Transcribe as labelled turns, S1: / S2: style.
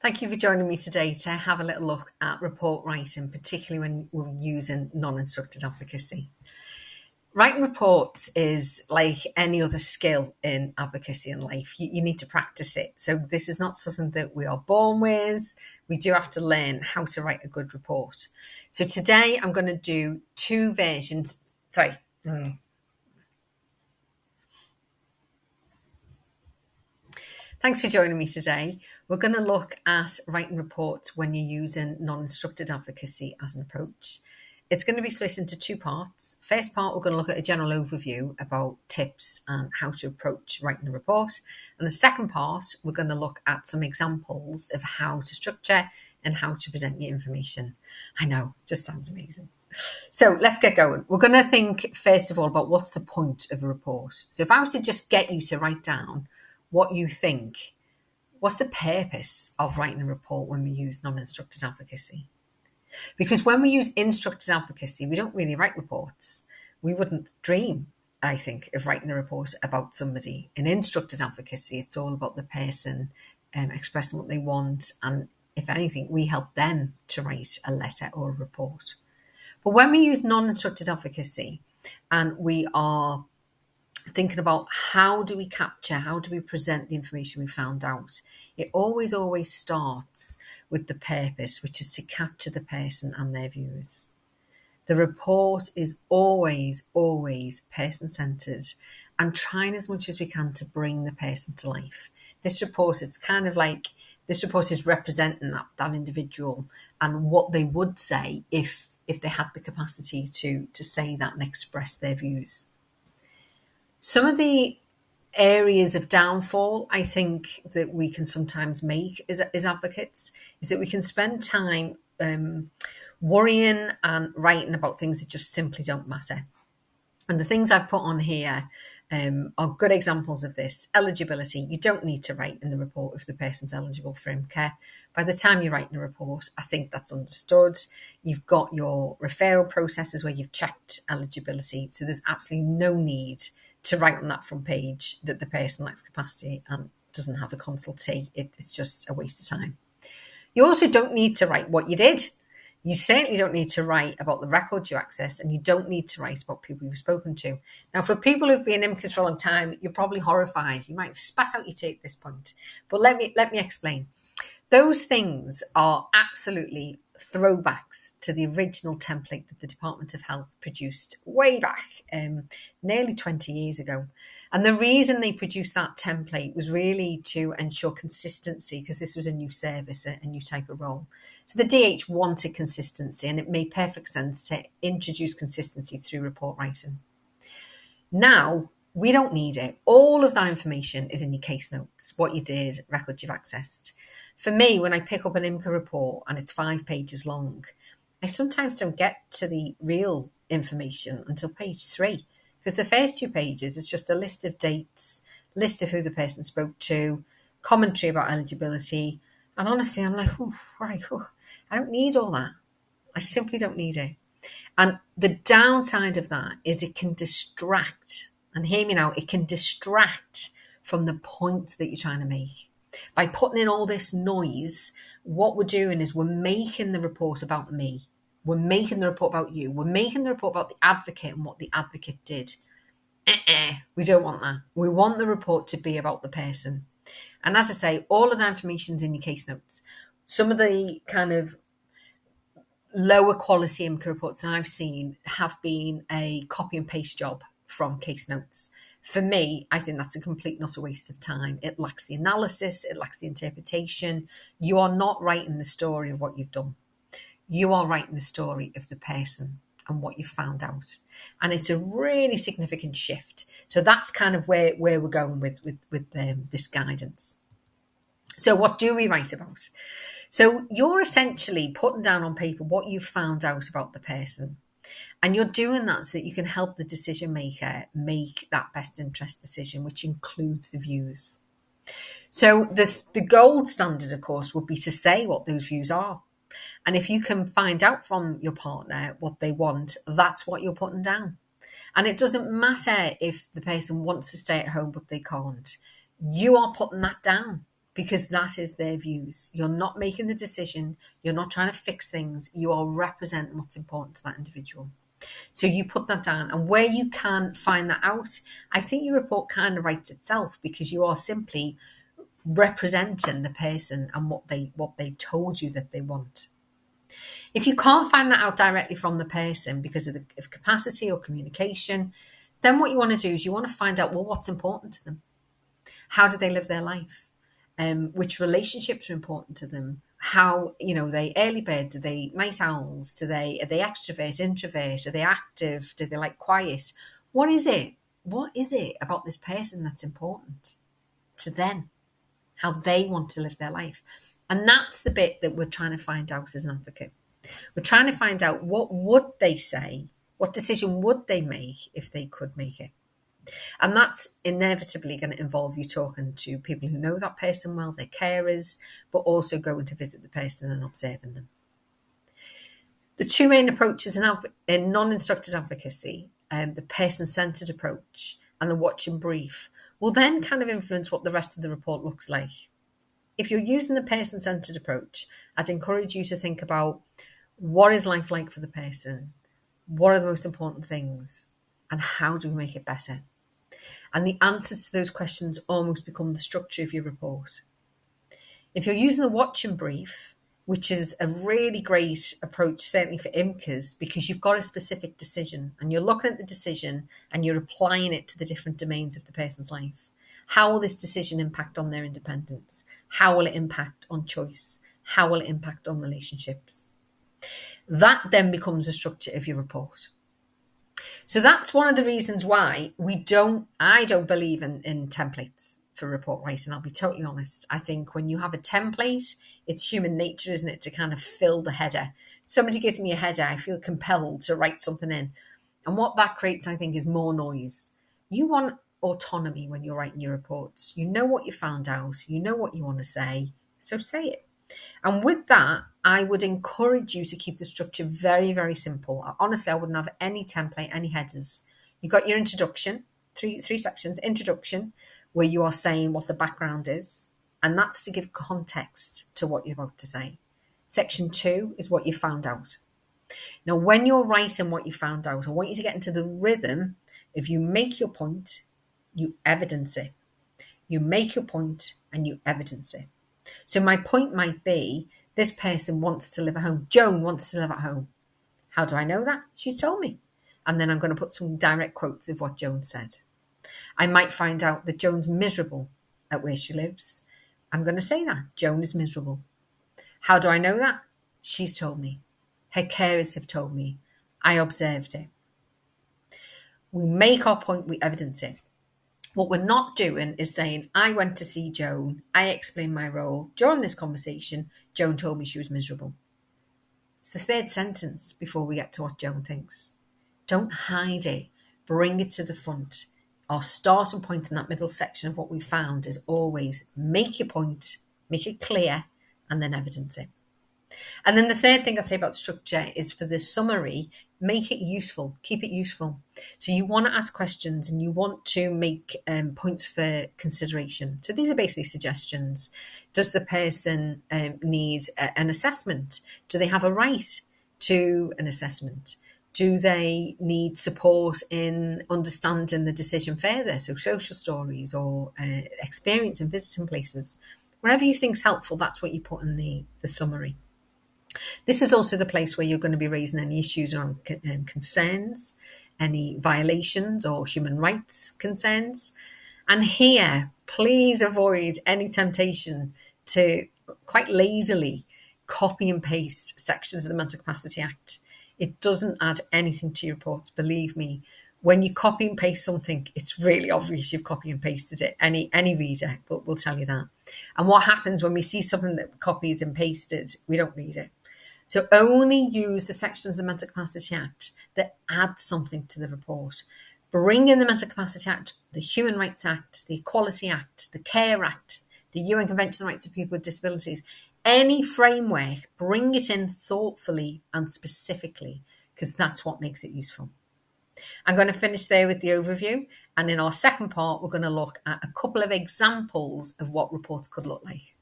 S1: Thank you for joining me today to have a little look at report writing, particularly when we're using non-instructed advocacy. Writing reports is like any other skill in advocacy in life. You need to practice it. So this is not something that we are born with. We do have to learn how to write a good report. So today I'm going to do two versions. Thanks for joining me today. We're going to look at writing reports when you're using non-instructed advocacy as an approach. It's going to be split into two parts. First part, we're going to look at a general overview about tips and how to approach writing a report. And the second part, we're going to look at some examples of how to structure and how to present your information. I know, just sounds amazing. So let's get going. We're going to think, first of all, about what's the point of a report. So if I was to just get you to write down what you think, what's the purpose of writing a report when we use non-instructed advocacy? Because when we use instructed advocacy, we don't really write reports. We wouldn't dream, I think, of writing a report about somebody. In instructed advocacy, it's all about the person expressing what they want. And if anything, we help them to write a letter or a report. But when we use non-instructed advocacy and we are thinking about how do we capture, how do we present the information we found out, it always starts with the purpose, which is to capture the person and their views. The report is always person-centred and trying as much as we can to bring the person to life. This report is representing that individual and what they would say if they had the capacity to say that and express their views. Some of the areas of downfall I think that we can sometimes make as advocates is that we can spend time worrying and writing about things that just simply don't matter. And the things I've put on here are good examples of this. Eligibility. You don't need to write in the report if the person's eligible for home care. By the time you're writing a report, I think that's understood. You've got your referral processes where you've checked eligibility. So there's absolutely no need to write on that front page that the person lacks capacity and doesn't have a consultee. It's just a waste of time. You also don't need to write what you did. You certainly don't need to write about the records you accessed, and you don't need to write about people you've spoken to. Now, for people who've been IMCAs for a long time, you're probably horrified. You might have spat out your tea at this point. But let me explain. Those things are absolutely throwbacks to the original template that the Department of Health produced way back, nearly 20 years ago. And the reason they produced that template was really to ensure consistency, because this was a new service, a new type of role. So the DH wanted consistency, and it made perfect sense to introduce consistency through report writing. Now, we don't need it. All of that information is in your case notes, what you did, records you've accessed. For me, when I pick up an IMCA report and it's 5 pages long, I sometimes don't get to the real information until page 3, because the first 2 pages is just a list of dates, list of who the person spoke to, commentary about eligibility. And honestly, I'm like, I don't need all that. I simply don't need it. And the downside of that is it can distract, and hear me now, it can distract from the point that you're trying to make. By putting in all this noise, what we're doing is we're making the report about me. We're making the report about you. We're making the report about the advocate and what the advocate did. We don't want that. We want the report to be about the person. And as I say, all of that information is in your case notes. Some of the kind of lower quality IMCA reports that I've seen have been a copy and paste job from case notes. For me, I think that's a complete not a waste of time. It lacks the analysis, it lacks the interpretation. You are not writing the story of what you've done. You are writing the story of the person and what you found out. And it's a really significant shift. So that's kind of where we're going with this guidance. So what do we write about? So you're essentially putting down on paper what you've found out about the person. And you're doing that so that you can help the decision maker make that best interest decision, which includes the views. So the gold standard, of course, would be to say what those views are. And if you can find out from your partner what they want, that's what you're putting down. And it doesn't matter if the person wants to stay at home, but they can't. You are putting that down. because that is their views. You're not making the decision. You're not trying to fix things. You are representing what's important to that individual. So you put that down. And where you can find that out, I think your report kind of writes itself, because you are simply representing the person and what they've told you that they want. If you can't find that out directly from the person because of capacity or communication, then what you want to do is you want to find out, well, what's important to them? How do they live their life? Which relationships are important to them? How, they early birds? Are they night owls? Are they extrovert, introvert? Are they active? Do they like quiet? What is it? What is it about this person that's important to them? How they want to live their life? And that's the bit that we're trying to find out as an advocate. We're trying to find out, what would they say? What decision would they make if they could make it? And that's inevitably going to involve you talking to people who know that person well, their carers, but also going to visit the person and observing them. The two main approaches in non-instructed advocacy, the person-centred approach and the watch and brief, will then kind of influence what the rest of the report looks like. If you're using the person-centred approach, I'd encourage you to think about, what is life like for the person? What are the most important things? And how do we make it better? And the answers to those questions almost become the structure of your report. If you're using the watch and brief, which is a really great approach, certainly for IMCAs, because you've got a specific decision and you're looking at the decision and you're applying it to the different domains of the person's life. How will this decision impact on their independence? How will it impact on choice? How will it impact on relationships? That then becomes the structure of your report. So that's one of the reasons why I don't believe in templates for report writing. I'll be totally honest. I think when you have a template, it's human nature, isn't it, to kind of fill the header. Somebody gives me a header, I feel compelled to write something in. And what that creates, I think, is more noise. You want autonomy when you're writing your reports. You know what you found out. You know what you want to say. So say it. And with that, I would encourage you to keep the structure very, very simple. Honestly, I wouldn't have any template, any headers. You've got your introduction, three sections. Introduction, where you are saying what the background is, and that's to give context to what you're about to say. Section 2 is what you found out. Now, when you're writing what you found out, I want you to get into the rhythm. If you make your point, you evidence it. You make your point and you evidence it. So my point might be, this person wants to live at home. Joan wants to live at home. How do I know that? She's told me. And then I'm going to put some direct quotes of what Joan said. I might find out that Joan's miserable at where she lives. I'm going to say that. Joan is miserable. How do I know that? She's told me. Her carers have told me. I observed it. We make our point, we evidence it. What we're not doing is saying, I went to see Joan, I explained my role. During this conversation, Joan told me she was miserable. It's the third sentence before we get to what Joan thinks. Don't hide it. Bring it to the front. Our starting point in that middle section of what we found is always make your point, make it clear, and then evidence it. And then the third thing I'd say about structure is, for the summary, make it useful, keep it useful. So you want to ask questions and you want to make points for consideration. So these are basically suggestions. Does the person need an assessment? Do they have a right to an assessment? Do they need support in understanding the decision further? So social stories or experience in visiting places. Wherever you think is helpful, that's what you put in the summary. This is also the place where you're going to be raising any issues around concerns, any violations or human rights concerns. And here, please avoid any temptation to quite lazily copy and paste sections of the Mental Capacity Act. It doesn't add anything to your reports, believe me. When you copy and paste something, it's really obvious you've copy and pasted it. Any reader will tell you that. And what happens when we see something that copies and pasted, we don't read it. So only use the sections of the Mental Capacity Act that add something to the report. Bring in the Mental Capacity Act, the Human Rights Act, the Equality Act, the Care Act, the UN Convention on the Rights of People with Disabilities. Any framework, bring it in thoughtfully and specifically, because that's what makes it useful. I'm going to finish there with the overview. And in our second part, we're going to look at a couple of examples of what reports could look like.